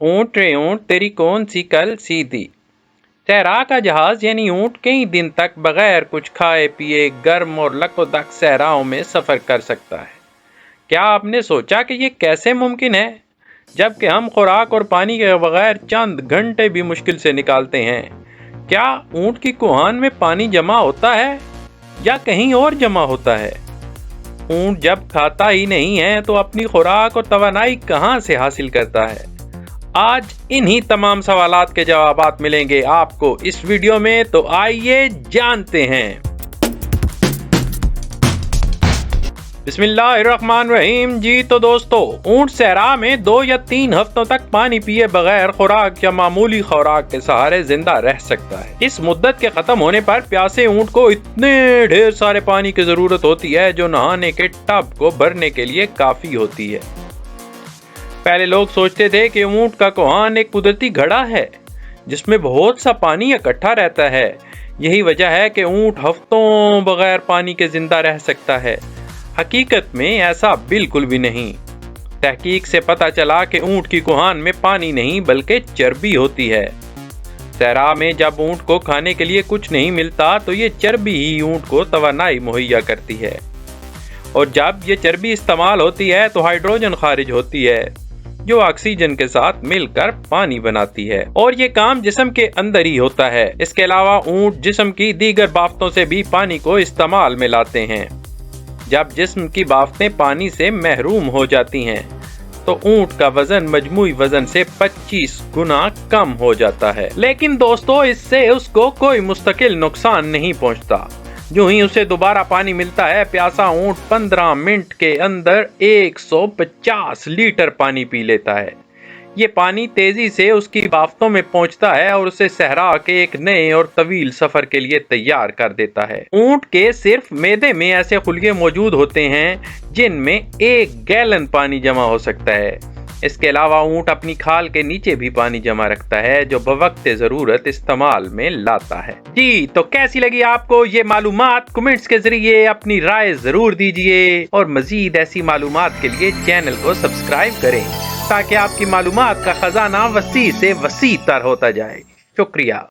ऊंट रे ऊंट तेरी कौन सी कल सीधी। सहरा का जहाज यानी ऊंट कई दिन तक बगैर कुछ खाए पिए गर्म और लकोदक सहराओं में सफर कर सकता है। क्या आपने सोचा कि ये कैसे मुमकिन है, जबकि हम खुराक और पानी के बगैर चंद घंटे भी मुश्किल से निकालते हैं। क्या ऊंट की कुहान में पानी जमा होता है या कहीं और जमा होता है? ऊंट जब खाता ही नहीं है तो अपनी खुराक और तवानाई कहां से हासिल करता है? आज इन्हीं तमाम सवालात के जवाबात मिलेंगे आपको इस वीडियो में, तो आइए जानते हैं। बिस्मिल्लाहिर्रहमानिर्रहीम। जी तो दोस्तों, ऊंट सहरा में 2 या 3 हफ्तों तक पानी पिए बगैर खुराक या मामूली खुराक के सहारे जिंदा रह सकता है। इस मुद्दत के खत्म होने पर प्यासे ऊंट को इतने ढेर सारे पानी की जरूरत होती है जो नहाने के टब को भरने के लिए काफी होती है। पहले लोग सोचते थे कि ऊंट का कुहान एक कुदरती घड़ा है जिसमें बहुत सा पानी इकट्ठा रहता है। यही वजह है कि ऊंट हफ्तों बगैर पानी के जिंदा रह सकता है। हकीकत में ऐसा बिल्कुल भी नहीं। तहकीक से पता चला कि ऊंट की कुहान में पानी नहीं बल्कि चर्बी होती है। सहरा में जब ऊंट को खाने के लिए कुछ नहीं मिलता तो ये चर्बी ही ऊंट को तवानाई मुहैया करती है, और जब ये चर्बी इस्तेमाल होती है तो हाइड्रोजन खारिज होती है जो ऑक्सीजन के साथ मिलकर पानी बनाती है, और ये काम जिस्म के अंदर ही होता है। इसके अलावा ऊंट जिस्म की दीगर बाफ्तों से भी पानी को इस्तेमाल में लाते हैं। जब जिस्म की बाफ्तें पानी से महरूम हो जाती हैं तो ऊंट का वजन मजमूई वजन से 25 गुना कम हो जाता है। लेकिन दोस्तों, इससे उसको कोई मुस्तकिल नुकसान नहीं पहुंचता। जो ही उसे दोबारा पानी मिलता है, प्यासा ऊंट 15 मिनट के अंदर 150 लीटर पानी पी लेता है। ये पानी तेजी से उसकी बाफ्तों में पहुंचता है और उसे सहरा के एक नए और तवील सफर के लिए तैयार कर देता है। ऊंट के सिर्फ मैदे में ऐसे खुलिये मौजूद होते हैं जिनमें 1 गैलन पानी जमा हो सकता है। इसके अलावा ऊंट अपनी खाल के नीचे भी पानी जमा रखता है जो बवक्त जरूरत इस्तेमाल में लाता है। जी तो कैसी लगी आपको ये मालूमात? कमेंट्स के जरिए अपनी राय जरूर दीजिए, और मजीद ऐसी मालूमात के लिए चैनल को सब्सक्राइब करें ताकि आपकी मालूमात का खजाना वसी से वसी तर होता जाए। शुक्रिया।